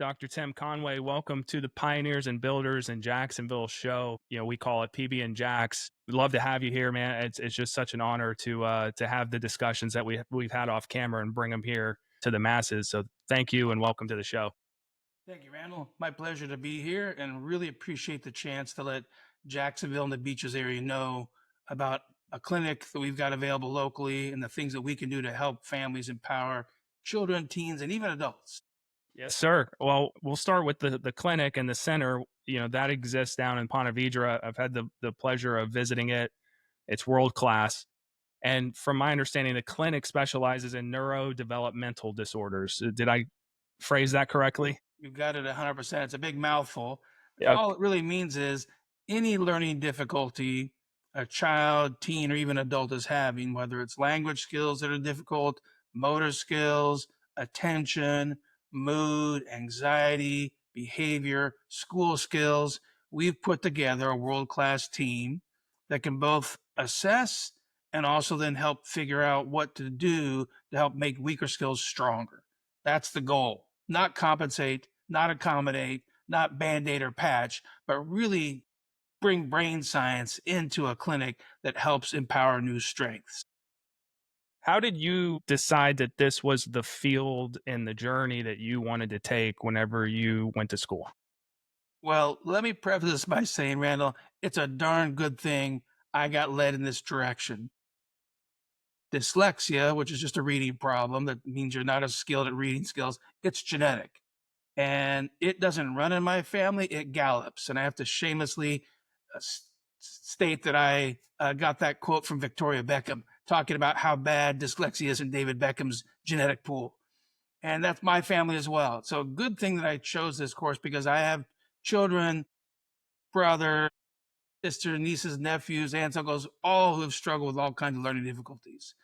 Dr. Tim Conway. Welcome to the Pioneers and Builders in Jacksonville show. We call it PB and Jax. We'd love to have you here, man. It's just such an honor to have the discussions that we've had off camera and bring them here to the masses. So thank you and welcome to the show. Thank you, Randall. My pleasure to be here and really appreciate the chance to let Jacksonville and the Beaches area know about a clinic that we've got available locally and the things that we can do to help families empower children, teens, and even adults. Yes, sir. Well, we'll start with the clinic and the center. That exists down in Ponte Vedra. I've had the pleasure of visiting it. It's world class. And from my understanding, the clinic specializes in neurodevelopmental disorders. Did I phrase that correctly? You've got it 100%. It's a big mouthful. Yeah. All it really means is any learning difficulty a child, teen, or even adult is having, whether it's language skills that are difficult, motor skills, attention, mood, anxiety, behavior, school skills, we've put together a world-class team that can both assess and also then help figure out what to do to help make weaker skills stronger. That's the goal. Not compensate, not accommodate, not band-aid or patch, but really bring brain science into a clinic that helps empower new strengths. How did you decide that this was the field and the journey that you wanted to take whenever you went to school? Well, let me preface this by saying, Randall, it's a darn good thing I got led in this direction. Dyslexia, which is just a reading problem that means you're not as skilled at reading skills, it's genetic. And it doesn't run in my family, it gallops. And I have to shamelessly state that I got that quote from Victoria Beckham talking about how bad dyslexia is in David Beckham's genetic pool. And that's my family as well. So good thing that I chose this course because I have children, brother, sister, nieces, nephews, aunts, uncles, all who have struggled with all kinds of learning difficulties.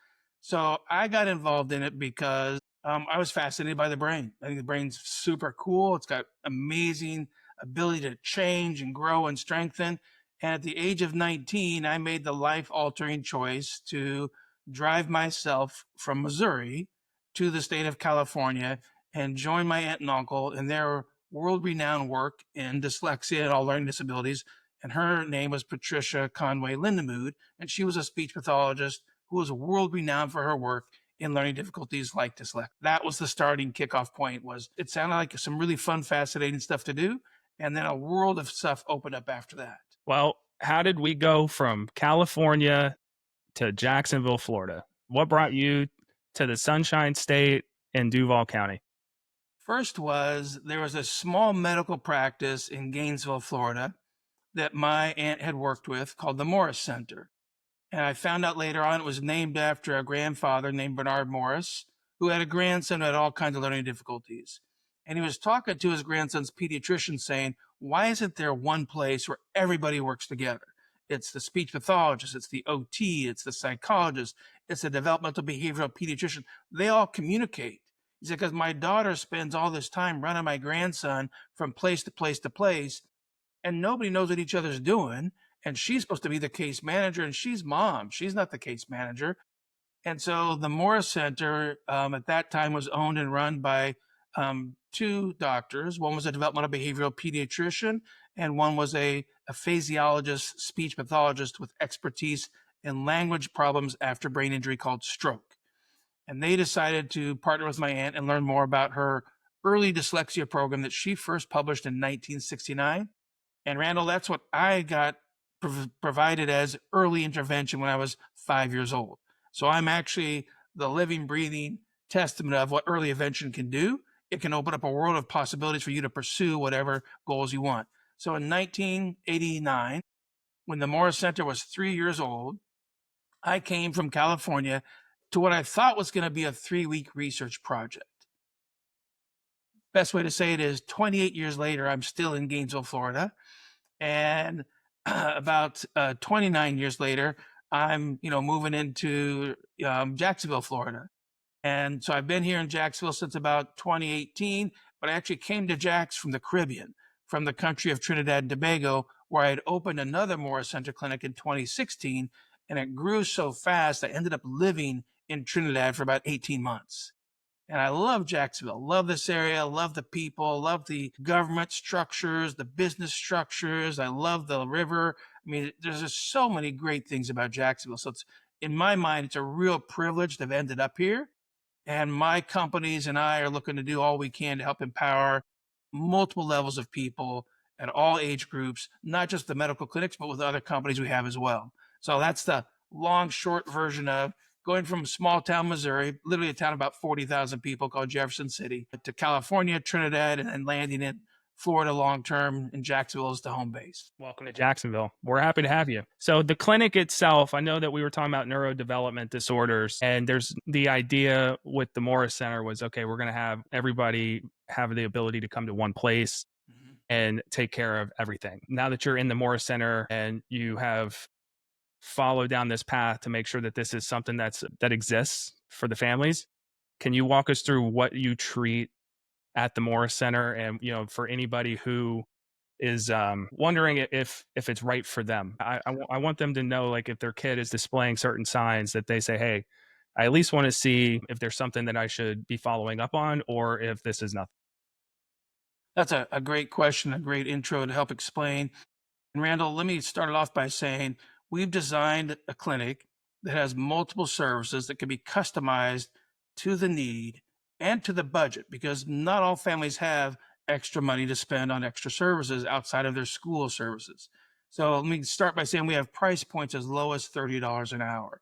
So I got involved in it because I was fascinated by the brain. I think the brain's super cool. It's got amazing ability to change and grow and strengthen. And at the age of 19, I made the life-altering choice to drive myself from Missouri to the state of California and join my aunt and uncle in their world-renowned work in dyslexia and all learning disabilities. And her name was Patricia Conway Lindemood, and she was a speech pathologist who was world-renowned for her work in learning difficulties like dyslexia. That was the starting kickoff point. It sounded like some really fun, fascinating stuff to do, and then a world of stuff opened up after that. Well, how did we go from California to Jacksonville, Florida? What brought you to the Sunshine State in Duval County? First there was a small medical practice in Gainesville, Florida that my aunt had worked with called the Morris Center. And I found out later on it was named after a grandfather named Bernard Morris, who had a grandson who had all kinds of learning difficulties. And he was talking to his grandson's pediatrician saying, why isn't there one place where everybody works together? It's the speech pathologist, it's the OT, it's the psychologist, it's the developmental behavioral pediatrician. They all communicate. He said, because my daughter spends all this time running my grandson from place to place to place, and nobody knows what each other's doing. And she's supposed to be the case manager, and she's mom. She's not the case manager. And so the Morris Center at that time was owned and run by two doctors. One was a developmental behavioral pediatrician, and one was a physiologist, speech pathologist with expertise in language problems after brain injury called stroke. And they decided to partner with my aunt and learn more about her early dyslexia program that she first published in 1969. And Randall, that's what I got provided as early intervention when I was 5 years old. So I'm actually the living, breathing testament of what early intervention can do. It can open up a world of possibilities for you to pursue whatever goals you want. So in 1989, when the Morris Center was 3 years old, I came from California to what I thought was going to be a 3-week research project. Best way to say it is 28 years later, I'm still in Gainesville, Florida. And about 29 years later, I'm, moving into Jacksonville, Florida. And so I've been here in Jacksonville since about 2018, but I actually came to Jax from the Caribbean, from the country of Trinidad and Tobago, where I had opened another Morris Center clinic in 2016, and it grew so fast, I ended up living in Trinidad for about 18 months. And I love Jacksonville, love this area, love the people, love the government structures, the business structures. I love the river. I mean, there's just so many great things about Jacksonville. So it's, in my mind, it's a real privilege to have ended up here. And my companies and I are looking to do all we can to help empower multiple levels of people at all age groups, not just the medical clinics, but with other companies we have as well. So that's the long, short version of going from small town Missouri, literally a town of about 40,000 people called Jefferson City, to California, Trinidad, and then landing in Florida long term, in Jacksonville as the home base. Welcome to Jacksonville. We're happy to have you. So, the clinic itself, I know that we were talking about neurodevelopment disorders, and there's the idea with the Morris Center was okay, we're going to have everybody have the ability to come to one place Mhm. and take care of everything. Now that you're in the Morris Center and you have followed down this path to make sure that this is something that exists for the families, can you walk us through what you treat at the Morris Center, and for anybody who is wondering if it's right for them. I want them to know, like, if their kid is displaying certain signs, that they say, hey, I at least want to see if there's something that I should be following up on, or if this is nothing. That's a great question, a great intro to help explain. And Randall, let me start it off by saying we've designed a clinic that has multiple services that can be customized to the need and to the budget, because not all families have extra money to spend on extra services outside of their school services. So let me start by saying we have price points as low as $30 an hour,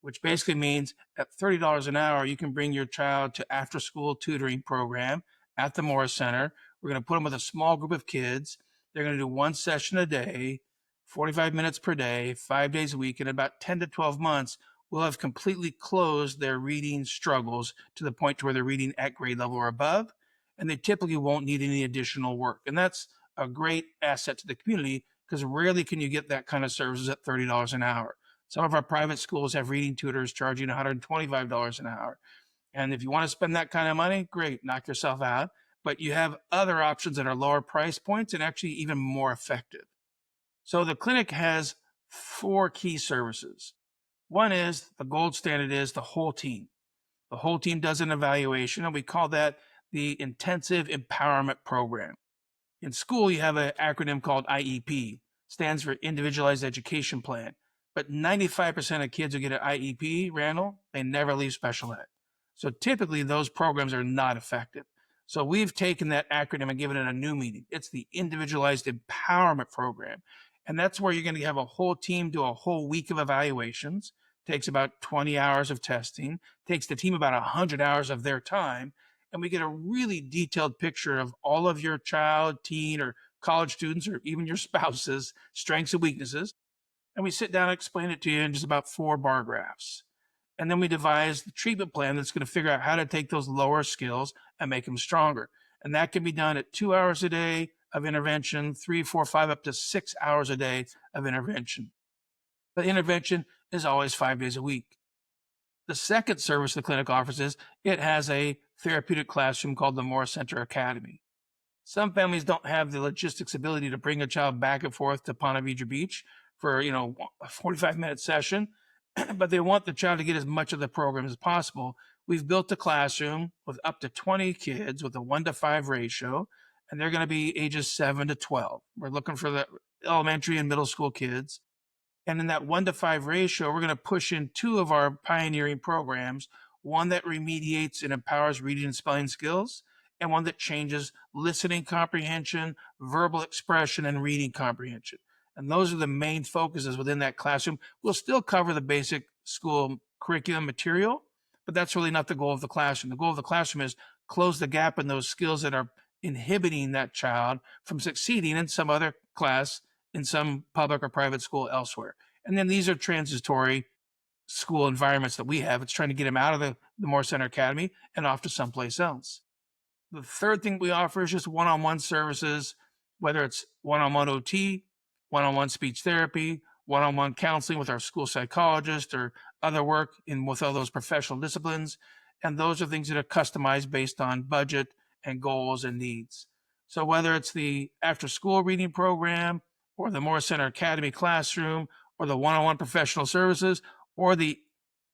which basically means at $30 an hour, you can bring your child to after school tutoring program at the Morris Center. We're going to put them with a small group of kids. They're going to do one session a day, 45 minutes per day, 5 days a week. In about 10 to 12 months, we'll have completely closed their reading struggles to the point to where they're reading at grade level or above, and they typically won't need any additional work. And that's a great asset to the community, because rarely can you get that kind of services at $30 an hour. Some of our private schools have reading tutors charging $125 an hour. And if you want to spend that kind of money, great, knock yourself out. But you have other options that are lower price points and actually even more effective. So the clinic has four key services. One is the gold standard is the whole team. The whole team does an evaluation, and we call that the intensive empowerment program. In school, you have an acronym called IEP, stands for Individualized Education Plan. But 95% of kids who get an IEP, Randall, they never leave special ed. So typically, those programs are not effective. So we've taken that acronym and given it a new meaning. It's the Individualized Empowerment Program. And that's where you're going to have a whole team do a whole week of evaluations. Takes about 20 hours of testing, takes the team about 100 hours of their time, and we get a really detailed picture of all of your child, teen, or college students, or even your spouse's strengths and weaknesses. And we sit down and explain it to you in just about 4 bar graphs. And then we devise the treatment plan that's going to figure out how to take those lower skills and make them stronger. And that can be done at 2 hours a day of intervention, 3, 4, 5, up to 6 hours a day of intervention. The intervention is always 5 days a week. The second service the clinic offers is it has a therapeutic classroom called the Morris Center Academy. Some families don't have the logistics ability to bring a child back and forth to Ponte Vedra Beach for, a 45-minute session, but they want the child to get as much of the program as possible. We've built a classroom with up to 20 kids with a 1-to-5 ratio, and they're going to be ages 7 to 12. We're looking for the elementary and middle school kids. And in that 1-to-5 ratio, we're going to push in 2 of our pioneering programs, one that remediates and empowers reading and spelling skills, and one that changes listening comprehension, verbal expression, and reading comprehension. And those are the main focuses within that classroom. We'll still cover the basic school curriculum material, but that's really not the goal of the classroom. The goal of the classroom is close the gap in those skills that are inhibiting that child from succeeding in some other class in some public or private school elsewhere. And then these are transitory school environments that we have. It's trying to get them out of the Morris Center Academy and off to someplace else. The third thing we offer is just one-on-one services, whether it's one-on-one OT, one-on-one speech therapy, one-on-one counseling with our school psychologist, or other work with all those professional disciplines. And those are things that are customized based on budget and goals and needs. So whether it's the after-school reading program, or the Morris Center Academy classroom, or the one-on-one professional services, or the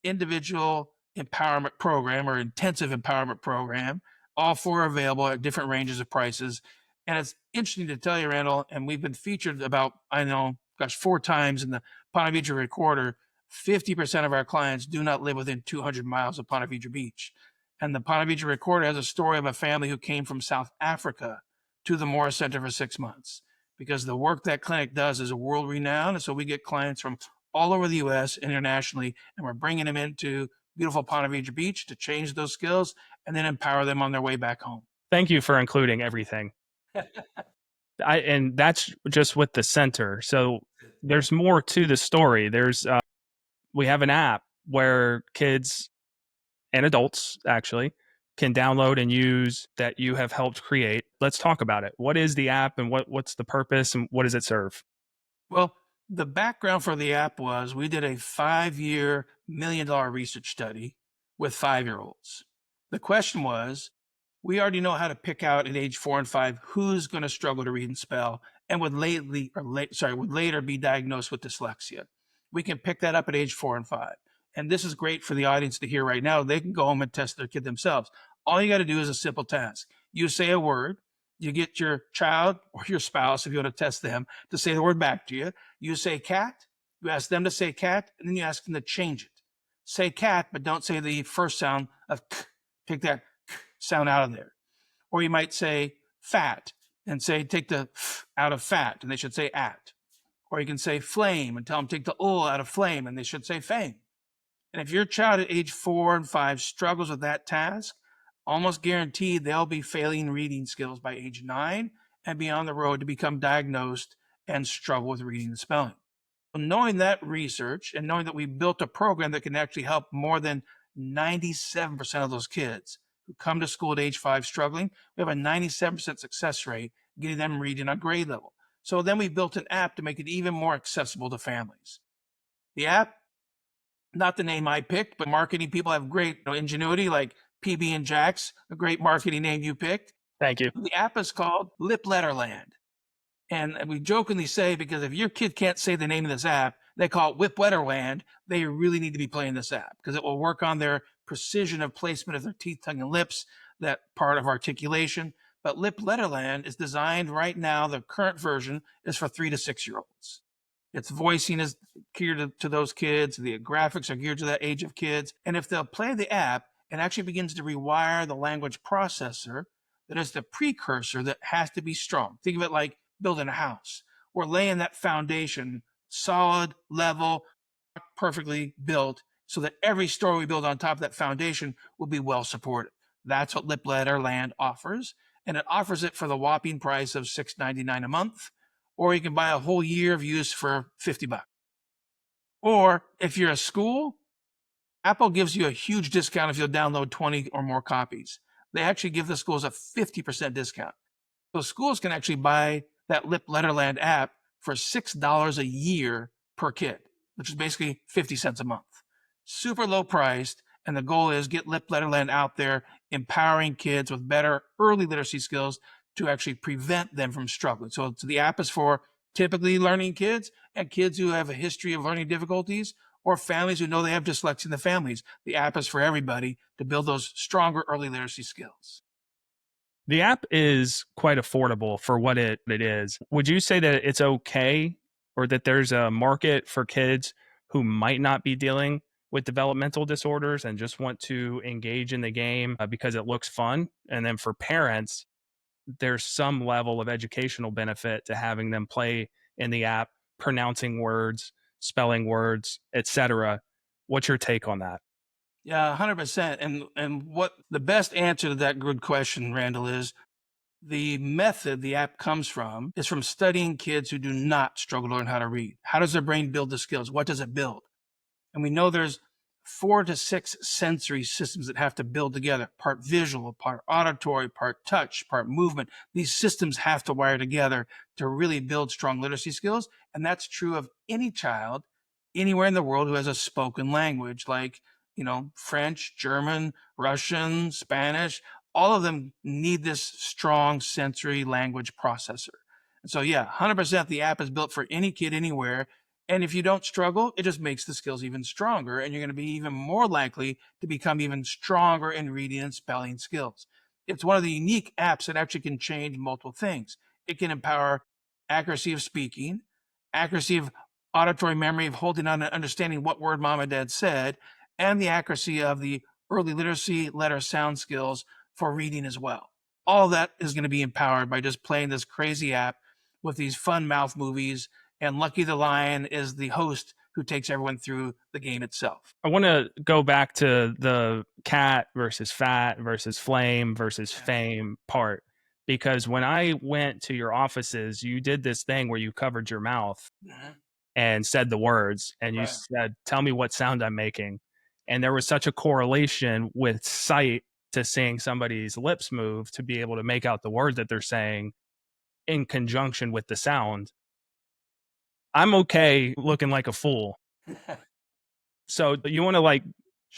individual empowerment program or intensive empowerment program. All four are available at different ranges of prices. And it's interesting to tell you, Randall, and we've been featured about, I know, gosh, 4 times in the Ponte Vedra Recorder. 50% of our clients do not live within 200 miles of Ponte Vedra Beach. And the Ponte Vedra Recorder has a story of a family who came from South Africa to the Morris Center for 6 months because the work that clinic does is world renowned. And so we get clients from all over the US, internationally, and we're bringing them into beautiful Ponte Vedra Beach to change those skills and then empower them on their way back home. Thank you for including everything. And that's just with the center. So there's more to the story. We have an app where kids and adults actually can download and use that you have helped create. Let's talk about it. What is the app and what's the purpose and what does it serve? Well, the background for the app was we did a 5-year, $1 million research study with 5-year-olds. The question was, we already know how to pick out at age 4 and 5 who's going to struggle to read and spell and would later be diagnosed with dyslexia. We can pick that up at age 4 and 5. And this is great for the audience to hear right now. They can go home and test their kid themselves. All you got to do is a simple task. You say a word, you get your child or your spouse, if you want to test them, to say the word back to you. You say cat, you ask them to say cat, and then you ask them to change it. Say cat, but don't say the first sound of k. Take that k sound out of there. Or you might say fat and say take the f out of fat, and they should say at. Or you can say flame and tell them take the out of flame, and they should say fame. And if your child at age 4 and 5 struggles with that task, almost guaranteed they'll be failing reading skills by age 9 and be on the road to become diagnosed and struggle with reading and spelling. Knowing that research and knowing that we built a program that can actually help more than 97% of those kids who come to school at age 5 struggling, we have a 97% success rate getting them reading on grade level. So then we built an app to make it even more accessible to families. The app, not the name I picked, but marketing people have great ingenuity, like PB and Jax, a great marketing name you picked. Thank you. The app is called LipLetterLand. And we jokingly say, because if your kid can't say the name of this app, they call it WhipWetterLand, they really need to be playing this app because it will work on their precision of placement of their teeth, tongue, and lips, that part of articulation. But LipLetterLand is designed right now, the current version is for 3 to 6-year-olds. Its voicing is geared to those kids. The graphics are geared to that age of kids. And if they'll play the app, it actually begins to rewire the language processor that is the precursor that has to be strong. Think of it like building a house. We're laying that foundation solid, level, perfectly built so that every story we build on top of that foundation will be well supported. That's what LipLetterLand offers. And it offers it for the whopping price of $6.99 a month. Or you can buy a whole year of use for $50. Or if you're a school, Apple gives you a huge discount if you'll download 20 or more copies. They actually give the schools a 50% discount. So schools can actually buy that LipLetterLand app for $6 a year per kid, which is basically 50 cents a month. Super low priced. And the goal is get LipLetterLand out there, empowering kids with better early literacy skills to actually prevent them from struggling. So the app is for typically learning kids and kids who have a history of learning difficulties or families who know they have dyslexia in the families. The app is for everybody to build those stronger early literacy skills. The app is quite affordable for what it is. Would you say that it's okay or that there's a market for kids who might not be dealing with developmental disorders and just want to engage in the game because it looks fun? And then for parents, there's some level of educational benefit to having them play in the app, pronouncing words, spelling words, etc. What's your take on that? Yeah, 100%. And what the best answer to that good question, Randall, is the method the app comes from is from studying kids who do not struggle to learn how to read. How does their brain build the skills? What does it build? And we know there's 4 to 6 sensory systems that have to build together, part visual, part auditory, part touch, part movement. These systems have to wire together to really build strong literacy skills. And that's true of any child anywhere in the world who has a spoken language like, French, German, Russian, Spanish. All of them need this strong sensory language processor. And so, yeah, 100% the app is built for any kid anywhere. And if you don't struggle, it just makes the skills even stronger, and you're going to be even more likely to become even stronger in reading and spelling skills. It's one of the unique apps that actually can change multiple things. It can empower accuracy of speaking, accuracy of auditory memory of holding on and understanding what word mom and dad said, and the accuracy of the early literacy, letter, sound skills for reading as well. All that is going to be empowered by just playing this crazy app with these fun mouth movies, and Lucky the Lion is the host who takes everyone through the game itself. I want to go back to the cat versus fat versus flame versus fame part, because when I went to your offices, you did this thing where you covered your mouth and said the words, and you said, "Tell me what sound I'm making." And there was such a correlation with sight to seeing somebody's lips move to be able to make out the word that they're saying in conjunction with the sound. I'm okay looking like a fool. So you want to like,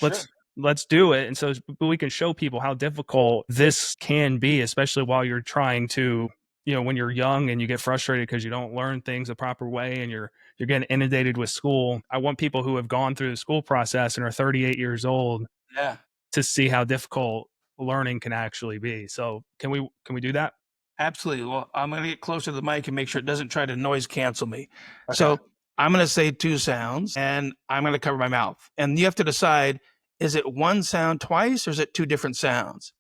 let's do it. And so we can show people how difficult this can be, especially while you're trying to, when you're young and you get frustrated because you don't learn things the proper way and you're getting inundated with school. I want people who have gone through the school process and are 38 years old to see how difficult learning can actually be. So can we do that? Absolutely. Well, I'm going to get closer to the mic and make sure it doesn't try to noise cancel me. Okay. So I'm going to say two sounds and I'm going to cover my mouth. And you have to decide, is it one sound twice or is it two different sounds?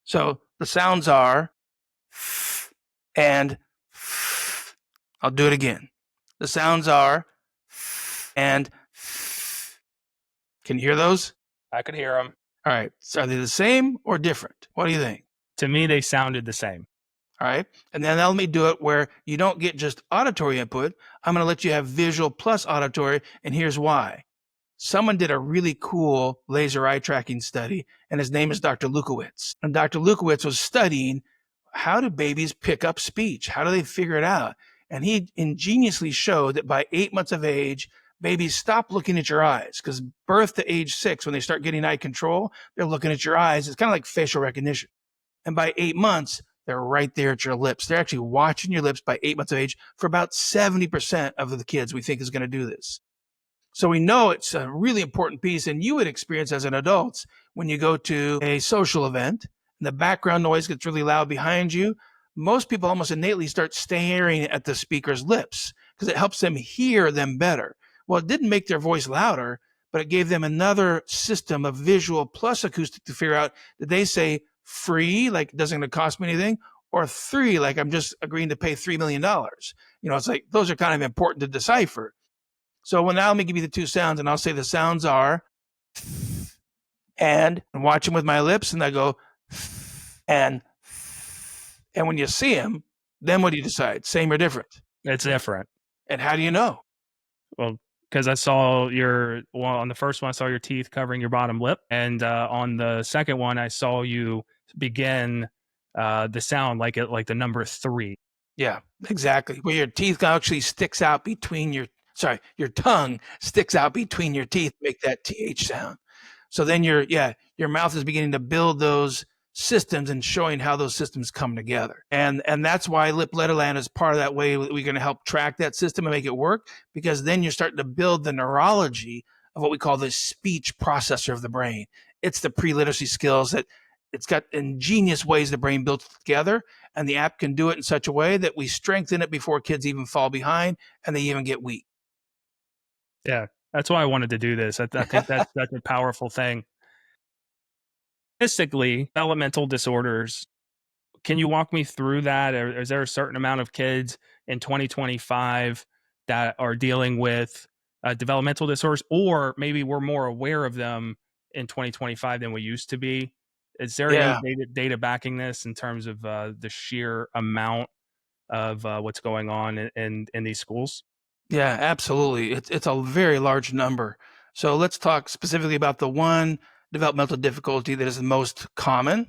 So the sounds are and I'll do it again. The sounds are and can you hear those? I could hear them. All right. So are they the same or different? What do you think? To me, they sounded the same. All right. And then let me do it where you don't get just auditory input. I'm going to let you have visual plus auditory. And here's why. Someone did a really cool laser eye tracking study, and his name is Dr. Lukowitz. And Dr. Lukowitz was studying how do babies pick up speech? How do they figure it out? And he ingeniously showed that by 8 months of age, babies stop looking at your eyes, because birth to age 6, when they start getting eye control, they're looking at your eyes. It's kind of like facial recognition. And by 8 months, they're right there at your lips. They're actually watching your lips by 8 months of age for about 70% of the kids we think is going to do this. So we know it's a really important piece, and you would experience as an adult when you go to a social event and the background noise gets really loud behind you. Most people almost innately start staring at the speaker's lips because it helps them hear them better. Well, it didn't make their voice louder, but it gave them another system of visual plus acoustic to figure out, did they say free, like it doesn't going to cost me anything, or 3, like I'm just agreeing to pay $3 million. It's like those are kind of important to decipher. So now let me give you the two sounds, and I'll say the sounds are and watch them with my lips, and I go and when you see them, then what do you decide? Same or different? It's different. And how do you know? Well, because I saw on the first one, I saw your teeth covering your bottom lip. And on the second one, I saw you begin the sound like the number 3. Yeah, exactly. Where your teeth actually sticks out between your tongue sticks out between your teeth, make that TH sound. So then your mouth is beginning to build those systems and showing how those systems come together. And that's why LipLetterLand is part of that way. We're going to help track that system and make it work, because then you're starting to build the neurology of what we call the speech processor of the brain. It's the pre-literacy skills that it's got ingenious ways the brain builds together, and the app can do it in such a way that we strengthen it before kids even fall behind and they even get weak. Yeah, that's why I wanted to do this. I think that's such a powerful thing. Statistically, developmental disorders, can you walk me through that? Or is there a certain amount of kids in 2025 that are dealing with developmental disorders, or maybe we're more aware of them in 2025 than we used to be? Is there any data backing this in terms of the sheer amount of what's going on in these schools? Yeah, absolutely. It's a very large number. So let's talk specifically about the one developmental difficulty that is the most common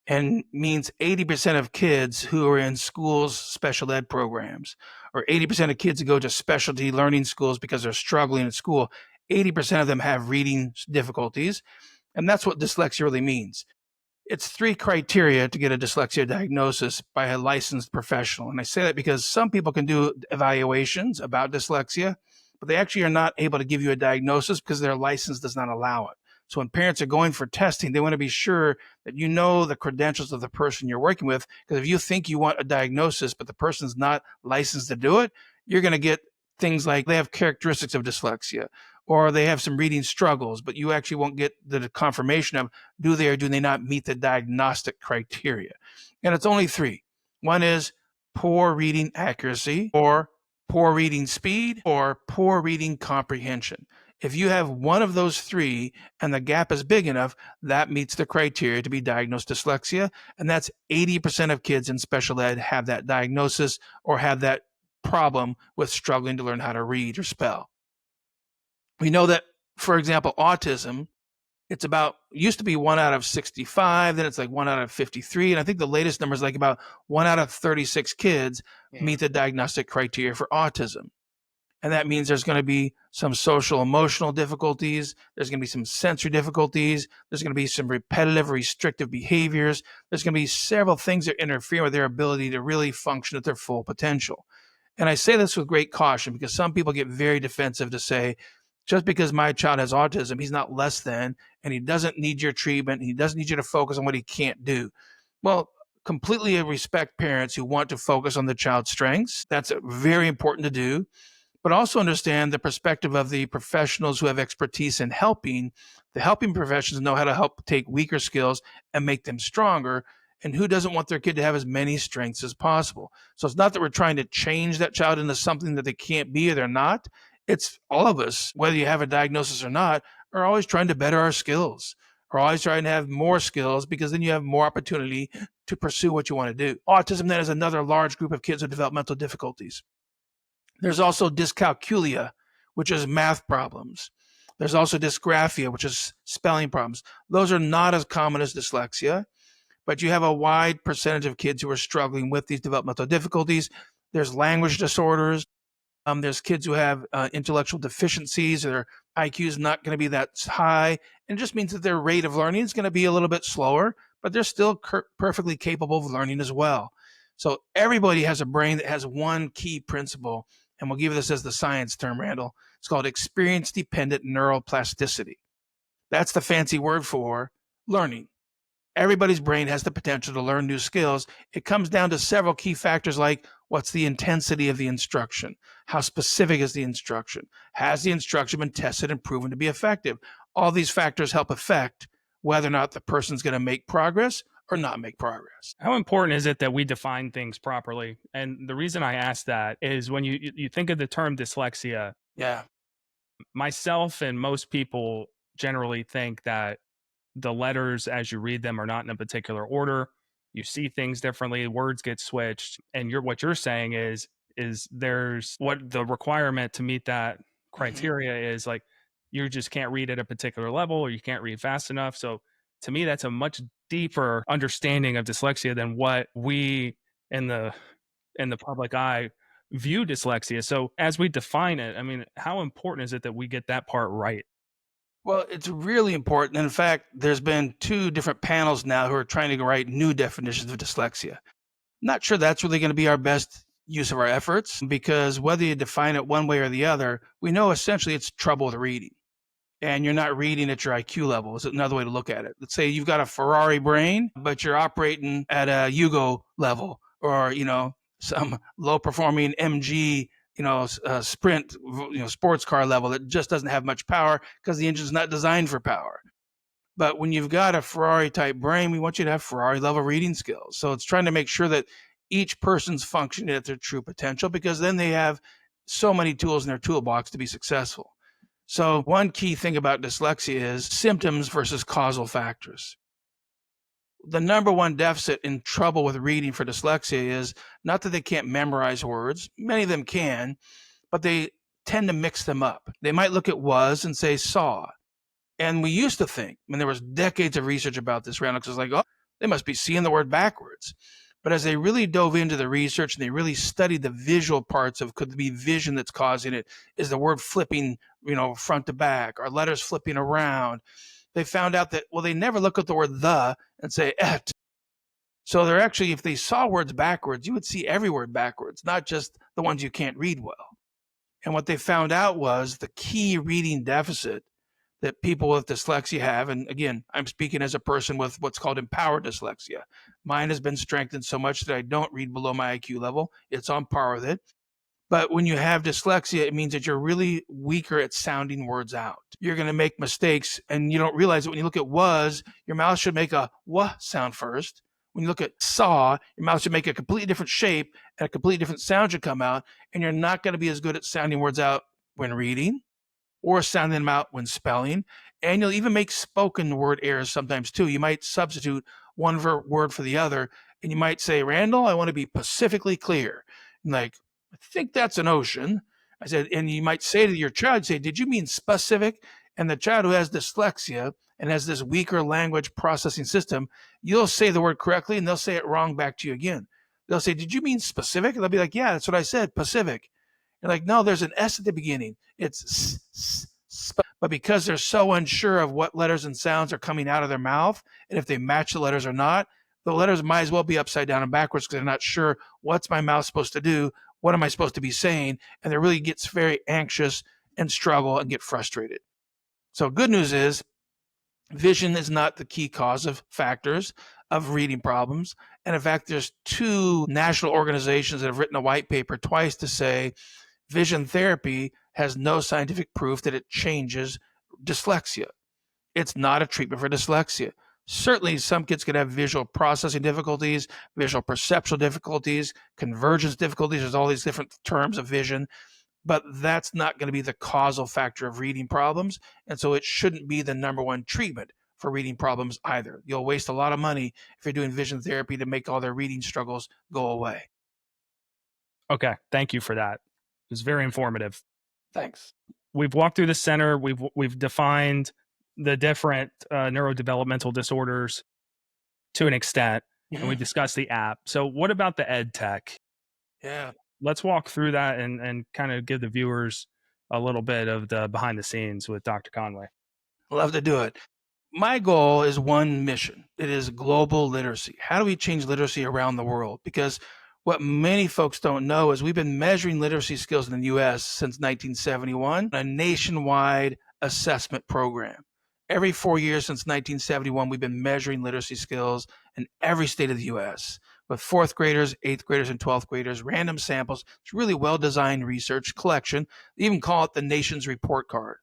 and means 80% of kids who are in schools, special ed programs, or 80% of kids who go to specialty learning schools because they're struggling at school. 80% of them have reading difficulties. And that's what dyslexia really means. It's 3 criteria to get a dyslexia diagnosis by a licensed professional. And I say that because some people can do evaluations about dyslexia, but they actually are not able to give you a diagnosis because their license does not allow it. So when parents are going for testing, they want to be sure that you know the credentials of the person you're working with. Because if you think you want a diagnosis, but the person's not licensed to do it, you're going to get things like they have characteristics of dyslexia, or they have some reading struggles, but you actually won't get the confirmation of do they or do they not meet the diagnostic criteria. And it's only three. One is poor reading accuracy, or poor reading speed, or poor reading comprehension. If you have one of those three and the gap is big enough, that meets the criteria to be diagnosed dyslexia. And that's 80% of kids in special ed have that diagnosis or have that problem with struggling to learn how to read or spell. We know that, for example, autism, it's about, used to be 1 out of 65, then it's like 1 out of 53. And I think the latest number is like about 1 out of 36 kids meet the diagnostic criteria for autism. And that means there's going to be some social emotional difficulties. There's going to be some sensory difficulties. There's going to be some repetitive, restrictive behaviors. There's going to be several things that interfere with their ability to really function at their full potential. And I say this with great caution because some people get very defensive to say, just because my child has autism, he's not less than, and he doesn't need your treatment. He doesn't need you to focus on what he can't do. Well, completely respect parents who want to focus on the child's strengths. That's very important to do. But also understand the perspective of the professionals who have expertise in helping. The helping professions know how to help take weaker skills and make them stronger. And who doesn't want their kid to have as many strengths as possible? So it's not that we're trying to change that child into something that they can't be or they're not. It's all of us, whether you have a diagnosis or not, are always trying to better our skills. We're always trying to have more skills because then you have more opportunity to pursue what you want to do. Autism then is another large group of kids with developmental difficulties. There's also dyscalculia, which is math problems. There's also dysgraphia, which is spelling problems. Those are not as common as dyslexia, but you have a wide percentage of kids who are struggling with these developmental difficulties. There's language disorders. There's kids who have intellectual deficiencies, or their IQ is not going to be that high. And it just means that their rate of learning is going to be a little bit slower, but they're still perfectly capable of learning as well. So everybody has a brain that has one key principle, and we'll give this as the science term, Randall. It's called experience-dependent neuroplasticity. That's the fancy word for learning. Everybody's brain has the potential to learn new skills. It comes down to several key factors like what's the intensity of the instruction? How specific is the instruction? Has the instruction been tested and proven to be effective? All these factors help affect whether or not the person's going to make progress or not make progress. How important is it that we define things properly? And the reason I ask that is when you think of the term dyslexia, Yeah. myself and most people generally think that the letters as you read them are not in a particular order. You see things differently, words get switched, and what you're saying is there's what the requirement to meet that criteria is, like you just can't read at a particular level or you can't read fast enough. So to me that's a much deeper understanding of dyslexia than what we in the public eye view dyslexia. So as we define it, I mean, how important is it that we get that part right? Well, it's really important. In fact, there's been 2 different panels now who are trying to write new definitions of dyslexia. Not sure that's really going to be our best use of our efforts because whether you define it one way or the other, we know essentially it's trouble with reading. And you're not reading at your IQ level is another way to look at it. Let's say you've got a Ferrari brain, but you're operating at a Yugo level, or, some low performing MG, sprint, sports car level that just doesn't have much power because the engine's not designed for power. But when you've got a Ferrari type brain, we want you to have Ferrari level reading skills. So it's trying to make sure that each person's functioning at their true potential because then they have so many tools in their toolbox to be successful. So one key thing about dyslexia is symptoms versus causal factors. The number one deficit in trouble with reading for dyslexia is not that they can't memorize words. Many of them can, but they tend to mix them up. They might look at was and say saw. And we used to think, there was decades of research about this, Randall, because it's like, oh, they must be seeing the word backwards. But as they really dove into the research and they really studied the visual parts of could be vision that's causing it, is the word flipping, front to back, or letters flipping around, they found out that, well, they never look at the word the and say et. So they're actually, if they saw words backwards, you would see every word backwards, not just the ones you can't read well. And what they found out was the key reading deficit that people with dyslexia have. And again, I'm speaking as a person with what's called empowered dyslexia. Mine has been strengthened so much that I don't read below my IQ level. It's on par with it. But when you have dyslexia, it means that you're really weaker at sounding words out. You're going to make mistakes and you don't realize it. When you look at was, your mouth should make a wah sound first. When you look at saw, your mouth should make a completely different shape and a completely different sound should come out. And you're not going to be as good at sounding words out when reading or sounding them out when spelling. And you'll even make spoken word errors sometimes too. You might substitute one word for the other. And you might say, Randall, I want to be pacifically clear. And like, I think that's an ocean. I said, and you might say to your child, say, did you mean specific? And the child who has dyslexia and has this weaker language processing system, you'll say the word correctly and they'll say it wrong back to you again. They'll say, did you mean specific? And they'll be like, yeah, that's what I said, Pacific. And like, no, there's an S at the beginning. It's but because they're so unsure of what letters and sounds are coming out of their mouth, and if they match the letters or not, the letters might as well be upside down and backwards because they're not sure what's my mouth supposed to do, what am I supposed to be saying, and they really gets very anxious and struggle and get frustrated. So good news is vision is not the key cause of factors of reading problems. And in fact, there's two national organizations that have written a white paper twice to say vision therapy has no scientific proof that it changes dyslexia. It's not a treatment for dyslexia. Certainly, some kids could have visual processing difficulties, visual perceptual difficulties, convergence difficulties. There's all these different terms of vision, but that's not going to be the causal factor of reading problems. And so it shouldn't be the number one treatment for reading problems either. You'll waste a lot of money if you're doing vision therapy to make all their reading struggles go away. Okay, thank you for that. It was very informative. Thanks. We've walked through the center. We've defined the different neurodevelopmental disorders to an extent, and we discussed the app. So what about the EdTech? Yeah. Let's walk through that and kind of give the viewers a little bit of the behind the scenes with Dr. Conway. Love to do it. My goal is one mission. It is global literacy. How do we change literacy around the world? Because what many folks don't know is we've been measuring literacy skills in the US since 1971, a nationwide assessment program. Every 4 years since 1971, we've been measuring literacy skills in every state of the US with fourth graders, eighth graders, and 12th graders, random samples. It's really well-designed research collection. They even call it the nation's report card.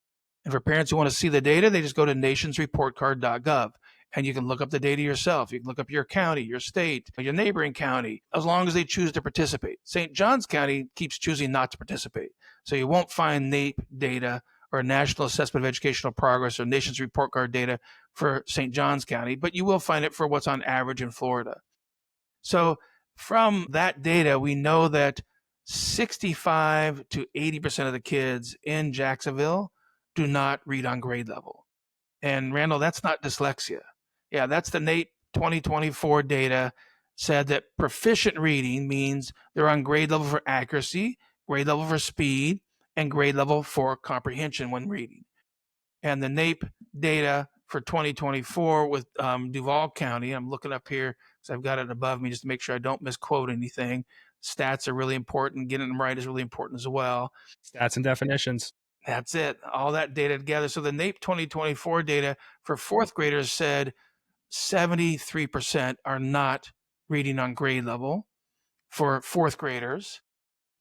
And for parents who want to see the data, they just go to nationsreportcard.gov and you can look up the data yourself. You can look up your county, your state, your neighboring county, as long as they choose to participate. St. Johns County keeps choosing not to participate. So you won't find NAEP data or National Assessment of Educational Progress or Nation's Report Card data for St. Johns County, but you will find it for what's on average in Florida. So from that data, we know that 65 to 80% of the kids in Jacksonville do not read on grade level. And Randall, that's not dyslexia. Yeah, that's the NAEP 2024 data said that proficient reading means they're on grade level for accuracy, grade level for speed, and grade level for comprehension when reading. And the NAEP data for 2024 with Duval County, I'm looking up here because I've got it above me just to make sure I don't misquote anything. Stats are really important. Getting them right is really important as well. Stats and definitions. That's it. All that data together. So the NAEP 2024 data for fourth graders said 73% are not reading on grade level for fourth graders.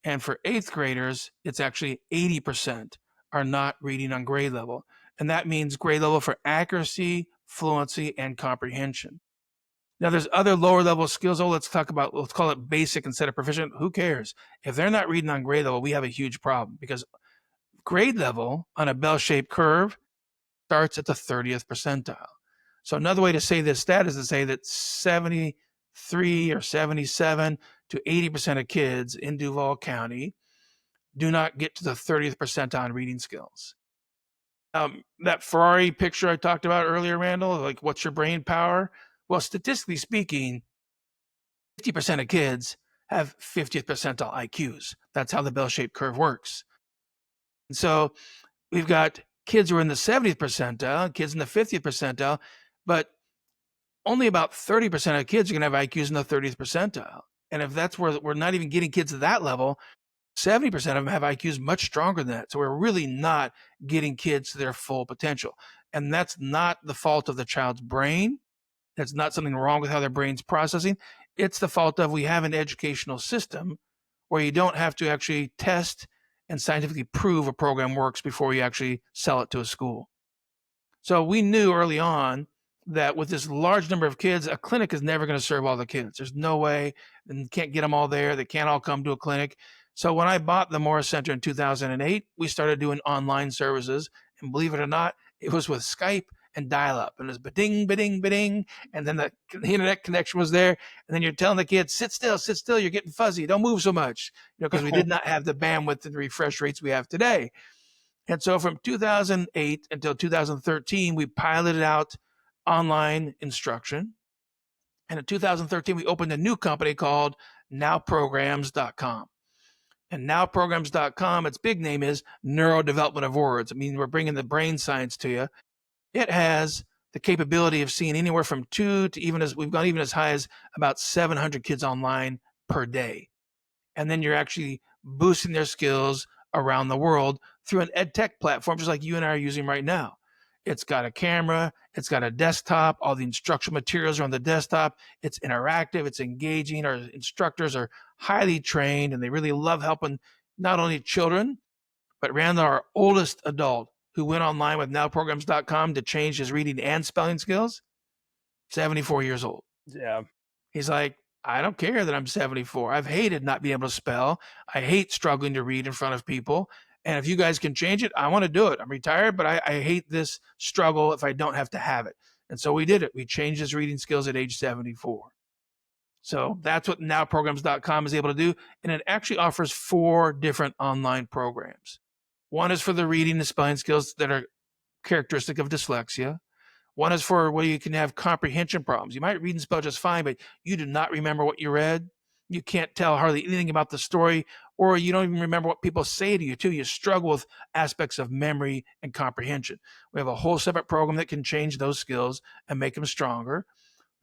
And for eighth graders, it's actually 80% are not reading on grade level. And that means grade level for accuracy, fluency, and comprehension. Now, there's other lower level skills. Let's call it basic instead of proficient. Who cares? If they're not reading on grade level, we have a huge problem because grade level on a bell-shaped curve starts at the 30th percentile. So another way to say this stat is to say that 73 or 77 to 80% of kids in Duval County do not get to the 30th percentile in reading skills. That Ferrari picture I talked about earlier, Randall, like what's your brain power? Well, statistically speaking, 50% of kids have 50th percentile IQs. That's how the bell-shaped curve works. And so we've got kids who are in the 70th percentile, kids in the 50th percentile, but only about 30% of kids are going to have IQs in the 30th percentile. And if that's where we're not even getting kids to that level, 70% of them have IQs much stronger than that. So we're really not getting kids to their full potential. And that's not the fault of the child's brain. That's not something wrong with how their brain's processing. It's the fault of we have an educational system where you don't have to actually test and scientifically prove a program works before you actually sell it to a school. So we knew early on that with this large number of kids, a clinic is never going to serve all the kids. There's no way, and you can't get them all there. They can't all come to a clinic. So when I bought the Morris Center in 2008, we started doing online services. And believe it or not, it was with Skype and dial up. And it was ba-ding, ba-ding, ba-ding. And then the internet connection was there. And then you're telling the kids, sit still, you're getting fuzzy. Don't move so much. Because we did not have the bandwidth and refresh rates we have today. And so from 2008 until 2013, we piloted out online instruction. And in 2013, we opened a new company called nowprograms.com. And nowprograms.com, its big name is neurodevelopment of words. I mean, we're bringing the brain science to you. It has the capability of seeing anywhere from 2 to we've gone even as high as about 700 kids online per day. And then you're actually boosting their skills around the world through an EdTech platform, just like you and I are using right now. It's got a camera, it's got a desktop, all the instructional materials are on the desktop. It's interactive, it's engaging. Our instructors are highly trained and they really love helping not only children, but Randall, our oldest adult, who went online with nowprograms.com to change his reading and spelling skills, 74 years old. Yeah. He's like, I don't care that I'm 74. I've hated not being able to spell. I hate struggling to read in front of people. And if you guys can change it, I want to do it. I'm retired, but I hate this struggle if I don't have to have it. And so we did it. We changed his reading skills at age 74. So that's what nowprograms.com is able to do. And it actually offers 4 different online programs. One is for the reading and spelling skills that are characteristic of dyslexia. One is for where you can have comprehension problems. You might read and spell just fine, but you do not remember what you read. You can't tell hardly anything about the story, or you don't even remember what people say to you, too. You struggle with aspects of memory and comprehension. We have a whole separate program that can change those skills and make them stronger.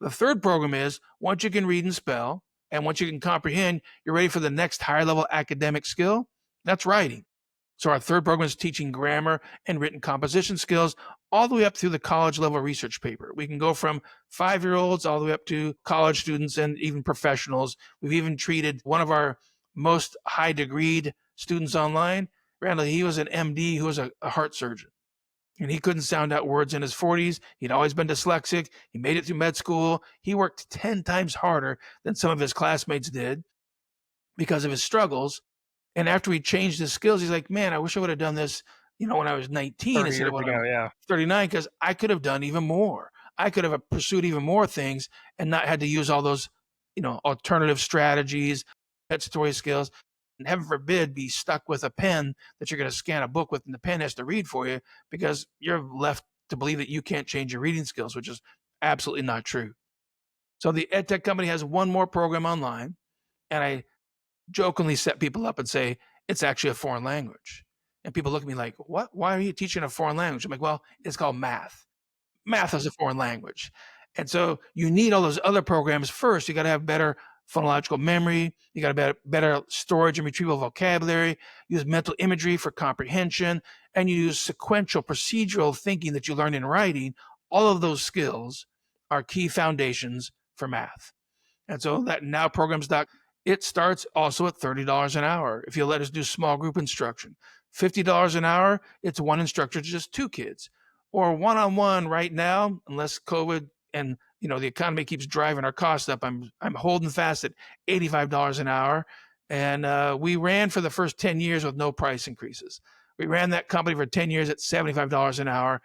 The third program is once you can read and spell, and once you can comprehend, you're ready for the next higher level academic skill. That's writing. So our third program is teaching grammar and written composition skills all the way up through the college level research paper. We can go from 5-year-olds all the way up to college students and even professionals. We've even treated one of our most high degreed students online. Randall, he was an MD who was a heart surgeon. And he couldn't sound out words in his 40s. He'd always been dyslexic. He made it through med school. He worked 10 times harder than some of his classmates did because of his struggles. And after he changed his skills, he's like, man, I wish I would have done this, when I was 19 30 instead years of when I ago, was yeah. 39, because I could have done even more. I could have pursued even more things and not had to use all those, alternative strategies, pet story skills, and heaven forbid be stuck with a pen that you're going to scan a book with and the pen has to read for you because you're left to believe that you can't change your reading skills, which is absolutely not true. So the EdTech company has one more program online, and I jokingly set people up and say, it's actually a foreign language. And people look at me like, what? Why are you teaching a foreign language? I'm like, well, it's called math. Math is a foreign language. And so you need all those other programs first. You got to have better phonological memory. You got to have better storage and retrieval vocabulary, use mental imagery for comprehension, and you use sequential procedural thinking that you learn in writing. All of those skills are key foundations for math. And so that nowprograms.com, it starts also at $30 an hour if you let us do small group instruction. $50 an hour, it's one instructor to just 2 kids. Or one-on-one right now, unless COVID and the economy keeps driving our costs up, I'm holding fast at $85 an hour. And we ran for the first 10 years with no price increases. We ran that company for 10 years at $75 an hour,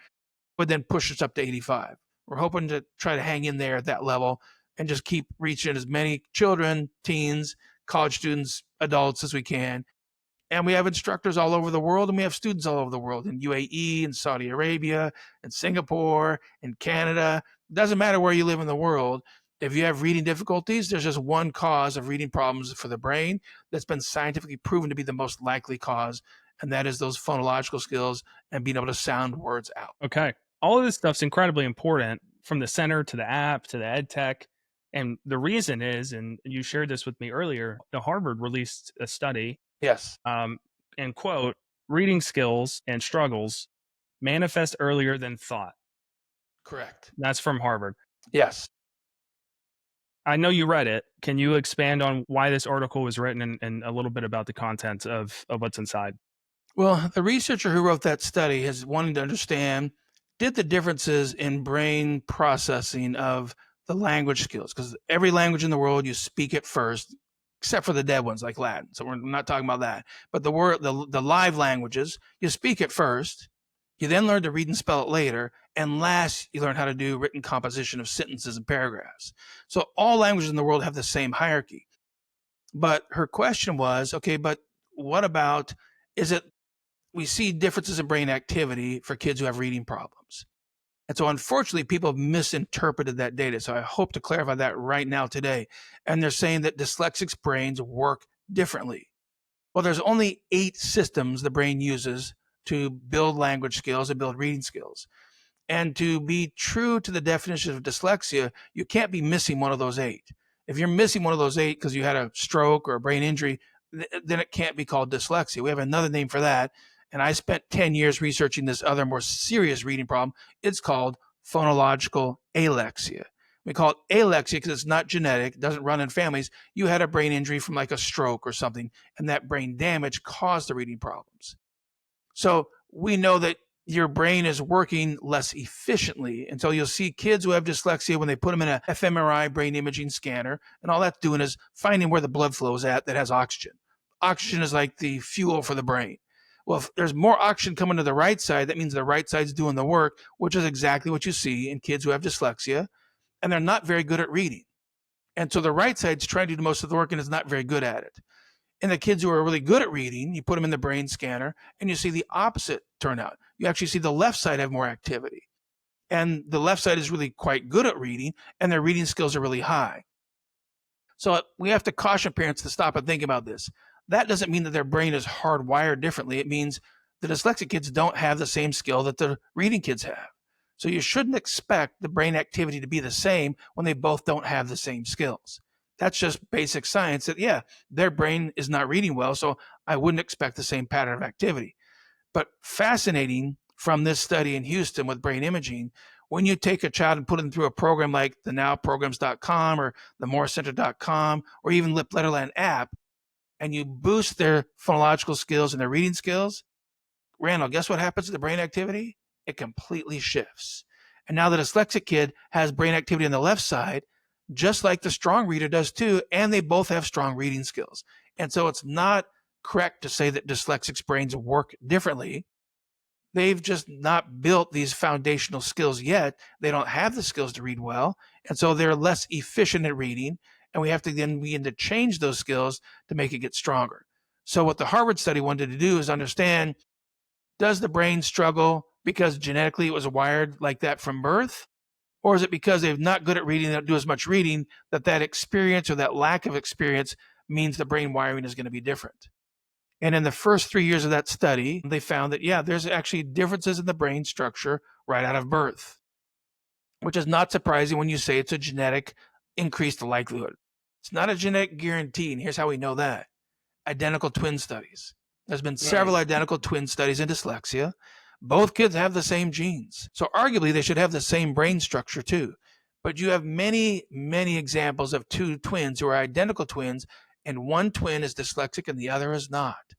but then pushed us up to 85. We're hoping to try to hang in there at that level and just keep reaching as many children, teens, college students, adults as we can. And we have instructors all over the world, and we have students all over the world in UAE, and Saudi Arabia, and Singapore, and Canada. It doesn't matter where you live in the world. If you have reading difficulties, there's just one cause of reading problems for the brain that's been scientifically proven to be the most likely cause, and that is those phonological skills and being able to sound words out. Okay. All of this stuff's incredibly important, from the center to the app to the ed tech. And the reason is, and you shared this with me earlier, the Harvard released a study Yes. And quote, reading skills and struggles manifest earlier than thought. Correct. That's from Harvard. Yes. I know you read it. Can you expand on why this article was written and a little bit about the content of what's inside? Well, the researcher who wrote that study has wanted to understand, did the differences in brain processing of the language skills, because every language in the world you speak it first, except for the dead ones like Latin. So we're not talking about that. But the live languages, you speak it first, you then learn to read and spell it later, and last you learn how to do written composition of sentences and paragraphs. So all languages in the world have the same hierarchy. But her question was, okay, but what about, is it, we see differences in brain activity for kids who have reading problems. And so, unfortunately, people have misinterpreted that data. So, I hope to clarify that right now today. And they're saying that dyslexics' brains work differently. Well, there's only 8 systems the brain uses to build language skills and build reading skills. And to be true to the definition of dyslexia, you can't be missing one of those 8. If you're missing one of those 8 because you had a stroke or a brain injury, then it can't be called dyslexia. We have another name for that. And I spent 10 years researching this other more serious reading problem. It's called phonological alexia. We call it alexia because it's not genetic, it doesn't run in families. You had a brain injury from like a stroke or something, and that brain damage caused the reading problems. So we know that your brain is working less efficiently. And so you'll see kids who have dyslexia when they put them in a fMRI brain imaging scanner, and all that's doing is finding where the blood flow is at that has oxygen. Oxygen is like the fuel for the brain. Well, if there's more oxygen coming to the right side, that means the right side's doing the work, which is exactly what you see in kids who have dyslexia, and they're not very good at reading. And so the right side's trying to do most of the work and is not very good at it. And the kids who are really good at reading, you put them in the brain scanner and you see the opposite turn out. You actually see the left side have more activity. And the left side is really quite good at reading, and their reading skills are really high. So we have to caution parents to stop and think about this. That doesn't mean that their brain is hardwired differently. It means the dyslexic kids don't have the same skill that the reading kids have. So you shouldn't expect the brain activity to be the same when they both don't have the same skills. That's just basic science that, yeah, their brain is not reading well, so I wouldn't expect the same pattern of activity. But fascinating from this study in Houston with brain imaging, when you take a child and put them through a program like the nowprograms.com or the morecenter.com or even LipLetterLand app, and you boost their phonological skills and their reading skills, Randall, guess what happens to the brain activity? It completely shifts. And now the dyslexic kid has brain activity on the left side, just like the strong reader does too, and they both have strong reading skills. And so it's not correct to say that dyslexics' brains work differently. They've just not built these foundational skills yet. They don't have the skills to read well, and so they're less efficient at reading, and we have to then begin to change those skills to make it get stronger. So what the Harvard study wanted to do is understand, does the brain struggle because genetically it was wired like that from birth? Or is it because they're not good at reading, they don't do as much reading, that experience or that lack of experience means the brain wiring is going to be different? And in the first 3 years of that study, they found that, yeah, there's actually differences in the brain structure right out of birth, which is not surprising when you say it's a genetic increased likelihood. It's not a genetic guarantee, and here's how we know that. Identical twin studies. There's been several identical twin studies in dyslexia. Both kids have the same genes. So arguably they should have the same brain structure too. But you have many, many examples of two twins who are identical twins, and one twin is dyslexic and the other is not,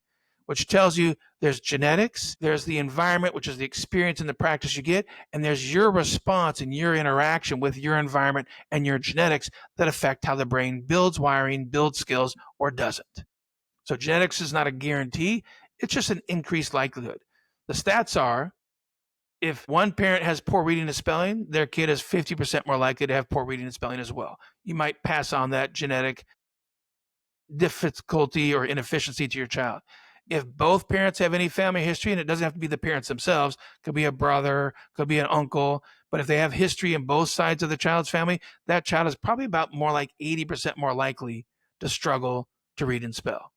which tells you there's genetics, there's the environment, which is the experience and the practice you get, and there's your response and your interaction with your environment and your genetics that affect how the brain builds wiring, builds skills, or doesn't. So genetics is not a guarantee. It's just an increased likelihood. The stats are, if one parent has poor reading and spelling, their kid is 50% more likely to have poor reading and spelling as well. You might pass on that genetic difficulty or inefficiency to your child. If both parents have any family history, and it doesn't have to be the parents themselves, could be a brother, could be an uncle, but if they have history in both sides of the child's family, that child is probably about more like 80% more likely to struggle to read and spell.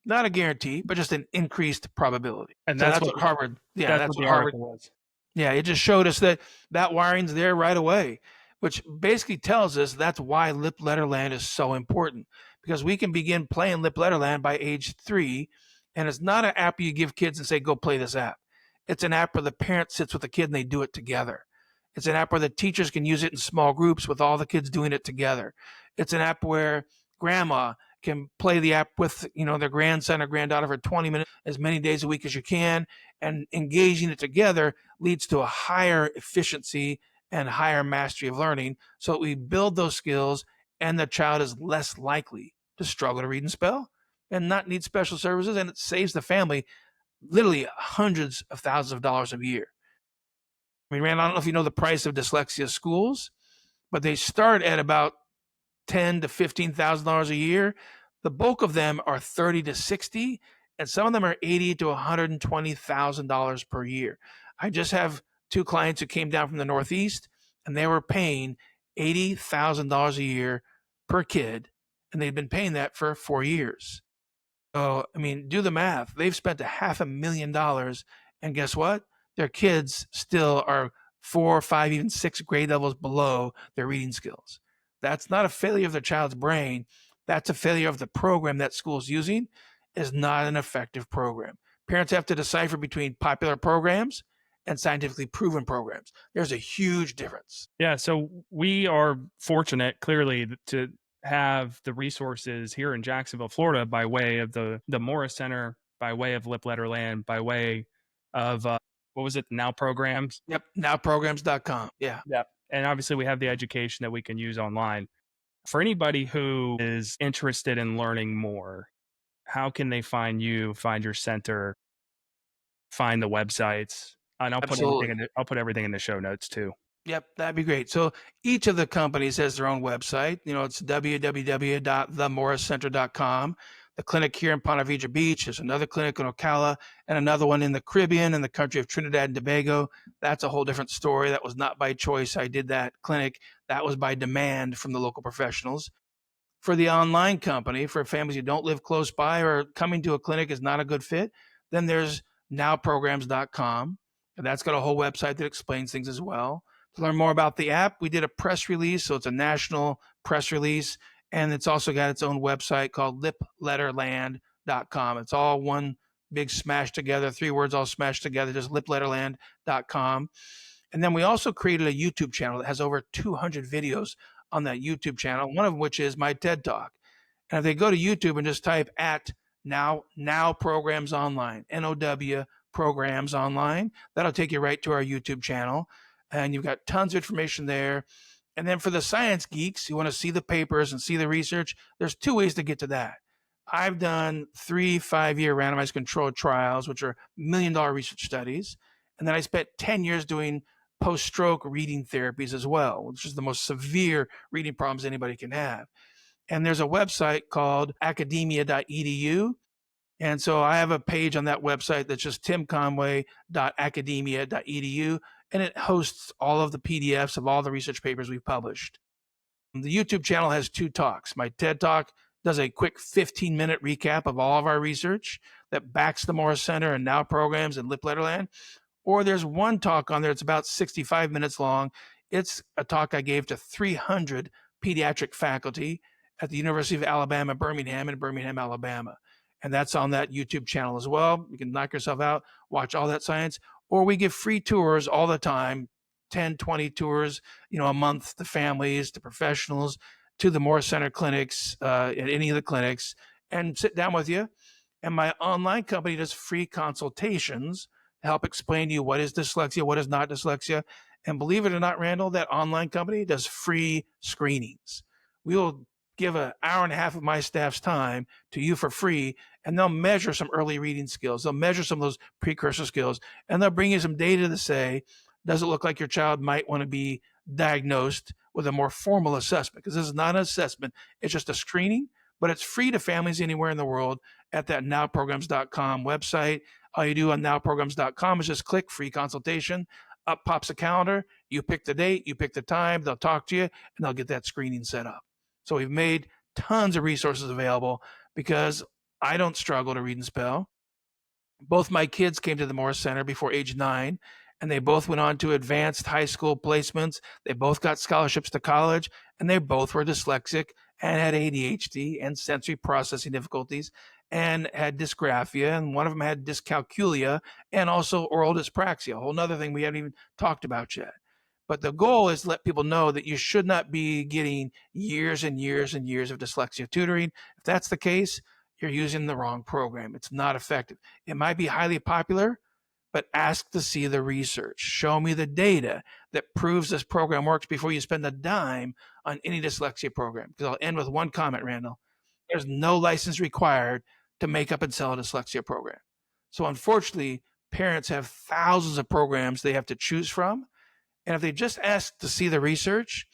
Not a guarantee, but just an increased probability. And So that's that's what Harvard, yeah, that's that's what what the Harvard, article was. yeah, it just showed us that that wiring's there right away, which basically tells us that's why LipLetterLand is so important, because we can begin playing LipLetterLand by age 3. And it's not an app you give kids and say, go play this app. It's an app where the parent sits with the kid and they do it together. It's an app where the teachers can use it in small groups with all the kids doing it together. It's an app where grandma can play the app with their grandson or granddaughter for 20 minutes, as many days a week as you can. And engaging it together leads to a higher efficiency and higher mastery of learning. So we build those skills, and the child is less likely to struggle to read and spell and not need special services. And it saves the family literally hundreds of thousands of dollars a year. I mean, Rand, I don't know if you know the price of dyslexia schools, but they start at about $10,000 to $15,000 a year. The bulk of them are 30 to 60, and some of them are 80 to $120,000 per year. I just have two clients who came down from the Northeast, and they were paying $80,000 a year per kid, and they'd been paying that for 4 years. So, I mean, do the math. They've spent $500,000, and guess what? Their kids still are 4, 5, even 6 grade levels below their reading skills. That's not a failure of the child's brain. That's a failure of the program that school's using. Is not an effective program. Parents have to decipher between popular programs and scientifically proven programs. There's a huge difference. Yeah, so we are fortunate, clearly, to have the resources here in Jacksonville, Florida, by way of the Morris Center, by way of LipLetterLand, by way of what was it, Now Programs? Yep, nowprograms.com. Yeah. Yep. And obviously, we have the education that we can use online. For anybody who is interested in learning more, how can they find you, find your center, find the websites? And Absolutely. I'll put everything in the show notes too. Yep, that'd be great. So each of the companies has their own website. It's www.themorriscenter.com. The clinic here in Ponte Vedra Beach, there's another clinic in Ocala, and another one in the Caribbean in the country of Trinidad and Tobago. That's a whole different story. That was not by choice. I did that clinic. That was by demand from the local professionals. For the online company, for families who don't live close by or coming to a clinic is not a good fit, then there's nowprograms.com. And that's got a whole website that explains things as well. To learn more about the app, we did a press release. So it's a national press release. And it's also got its own website called LipLetterLand.com. It's all one big smash together, 3 words all smashed together, just LipLetterLand.com. And then we also created a YouTube channel that has over 200 videos on that YouTube channel, one of which is my TED Talk. And if they go to YouTube and just type at now programs online, NOW programs online, that'll take you right to our YouTube channel. And you've got tons of information there. And then for the science geeks, you want to see the papers and see the research, there's 2 ways to get to that. I've done 3 5-year randomized controlled trials, which are $1 million research studies. And then I spent 10 years doing post-stroke reading therapies as well, which is the most severe reading problems anybody can have. And there's a website called academia.edu. And so I have a page on that website that's just timconway.academia.edu, and it hosts all of the PDFs of all the research papers we've published. The YouTube channel has 2 talks. My TED Talk does a quick 15-minute recap of all of our research that backs the Morris Center and Now Programs and LipLetterLand. Or there's one talk on there, it's about 65 minutes long. It's a talk I gave to 300 pediatric faculty at the University of Alabama, Birmingham, in Birmingham, Alabama. And that's on that YouTube channel as well. You can knock yourself out, watch all that science. Or we give free tours all the time, 10, 20 tours, a month to families, to professionals, to the Morris Center clinics, at any of the clinics, and sit down with you. And my online company does free consultations to help explain to you what is dyslexia, what is not dyslexia. And believe it or not, Randall, that online company does free screenings. We will give an hour and a half of my staff's time to you for free, and they'll measure some early reading skills. They'll measure some of those precursor skills, and they'll bring you some data to say, does it look like your child might want to be diagnosed with a more formal assessment? Because this is not an assessment. It's just a screening, but it's free to families anywhere in the world at that nowprograms.com website. All you do on nowprograms.com is just click free consultation. Up pops a calendar. You pick the date, you pick the time, they'll talk to you, and they'll get that screening set up. So we've made tons of resources available because I don't struggle to read and spell. Both my kids came to the Morris Center before age 9, and they both went on to advanced high school placements. They both got scholarships to college, and they both were dyslexic and had ADHD and sensory processing difficulties and had dysgraphia, and one of them had dyscalculia and also oral dyspraxia, a whole nother thing we haven't even talked about yet. But the goal is to let people know that you should not be getting years and years and years of dyslexia tutoring. If that's the case, you're using the wrong program. It's not effective. It might be highly popular, but ask to see the research. Show me the data that proves this program works before you spend a dime on any dyslexia program. Because I'll end with one comment, Randall. There's no license required to make up and sell a dyslexia program. So unfortunately, parents have thousands of programs they have to choose from. And if they just ask to see the research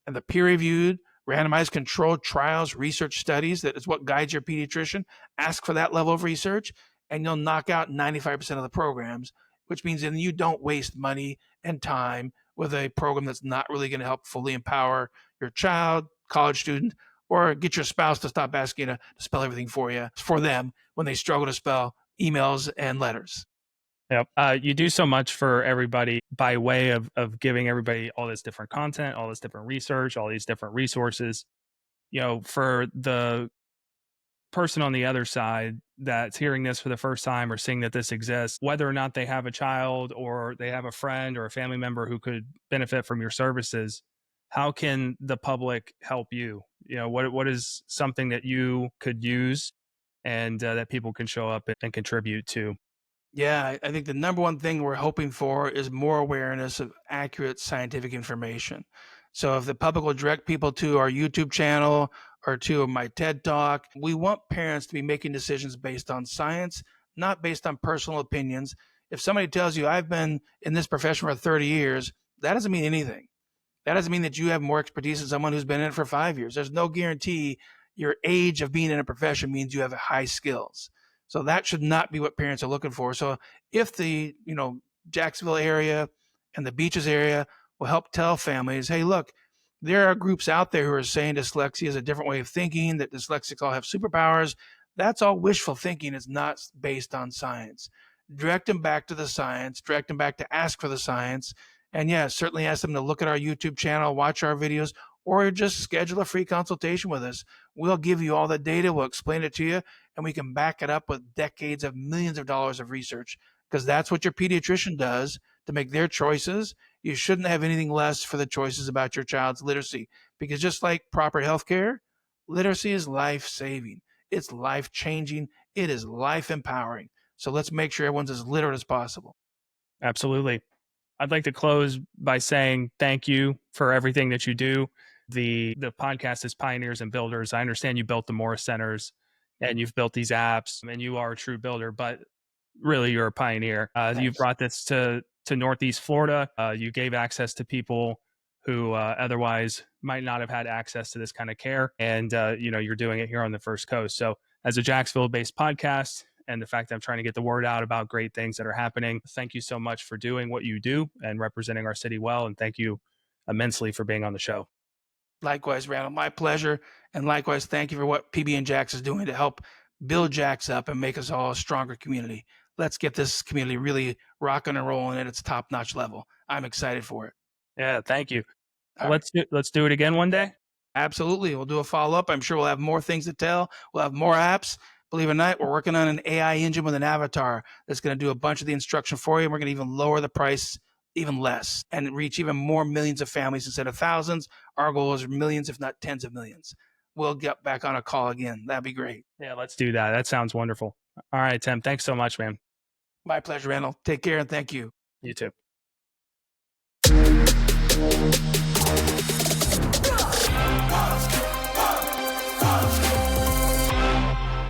and the peer reviewed, randomized controlled trials, research studies, that is what guides your pediatrician, ask for that level of research, and you'll knock out 95% of the programs, which means then you don't waste money and time with a program that's not really going to help fully empower your child, college student, or get your spouse to stop asking you to spell everything for you, for them, when they struggle to spell emails and letters. Yep. You do so much for everybody by way of giving everybody all this different content, all this different research, all these different resources. For the person on the other side that's hearing this for the first time or seeing that this exists, whether or not they have a child or they have a friend or a family member who could benefit from your services, how can the public help you? What is something that you could use and that people can show up and contribute to? Yeah, I think the number one thing we're hoping for is more awareness of accurate scientific information. So if the public will direct people to our YouTube channel or to my TED Talk, we want parents to be making decisions based on science, not based on personal opinions. If somebody tells you, I've been in this profession for 30 years, that doesn't mean anything. That doesn't mean that you have more expertise than someone who's been in it for 5 years. There's no guarantee your age of being in a profession means you have high skills. So that should not be what parents are looking for. So if the, Jacksonville area and the beaches area will help tell families, hey, look, there are groups out there who are saying dyslexia is a different way of thinking, that dyslexics all have superpowers. That's all wishful thinking. It's not based on science. Direct them back to the science, direct them back to ask for the science, and yeah, certainly ask them to look at our YouTube channel, watch our videos, or just schedule a free consultation with us. We'll give you all the data, we'll explain it to you, and we can back it up with decades of millions of dollars of research, because that's what your pediatrician does to make their choices. You shouldn't have anything less for the choices about your child's literacy, because just like proper health care, literacy is life saving, it's life changing, it is life empowering. So let's make sure everyone's as literate as possible. Absolutely. I'd like to close by saying thank you for everything that you do. The podcast is Pioneers and Builders. I understand you built the Morris Centers and you've built these apps and you are a true builder, but really you're a pioneer. You've Thanks. brought this to Northeast Florida. You gave access to people who otherwise might not have had access to this kind of care, and you're doing it here on the First Coast. So, as a Jacksonville-based podcast, and the fact that I'm trying to get the word out about great things that are happening, thank you so much for doing what you do and representing our city well, and thank you immensely for being on the show. Likewise, Randall, my pleasure. And likewise, thank you for what PB and Jax is doing to help build Jax up and make us all a stronger community. Let's get this community really rocking and rolling at its top notch level. I'm excited for it. Yeah, thank you. All right. Let's do it again one day. Absolutely. We'll do a follow up. I'm sure we'll have more things to tell. We'll have more apps. Believe it or not, we're working on an AI engine with an avatar that's going to do a bunch of the instruction for you. And we're going to even lower the price even less and reach even more millions of families instead of thousands. Our goal is millions, if not tens of millions. We'll get back on a call again. That'd be great. Yeah, let's do that. That sounds wonderful. All right, Tim. Thanks so much, man. My pleasure, Randall. Take care and thank you. You too.